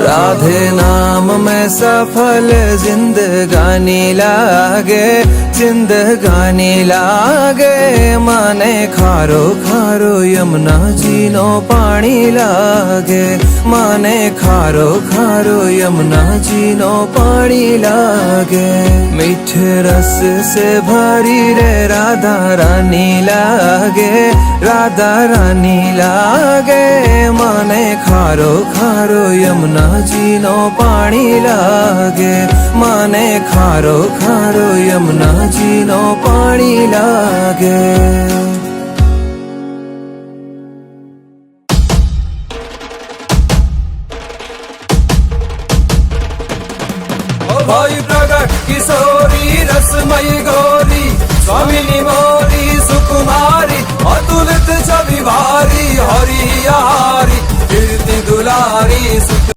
राधे नाम में सफल जिंदगानी लागे, जिंदगानी लागे। माने खारो खारो यमुना जी नो पानी लागे, माने खारो खारो यमुना जी नो पानी लागे। मीठे रस से भरी रे राधा रानी लागे, राधा रानी लागे। माने खारो खारो यमुना जी नो पानी लागे, माने खारो खारो यमुना जी नो पानी लागे। भाई प्रगट किशोरी रसमयी गौरी, स्वामिनी मोरी सुकुमारी, अतुलित छवि भारी, हरि हारी कीर्ति दुलारी।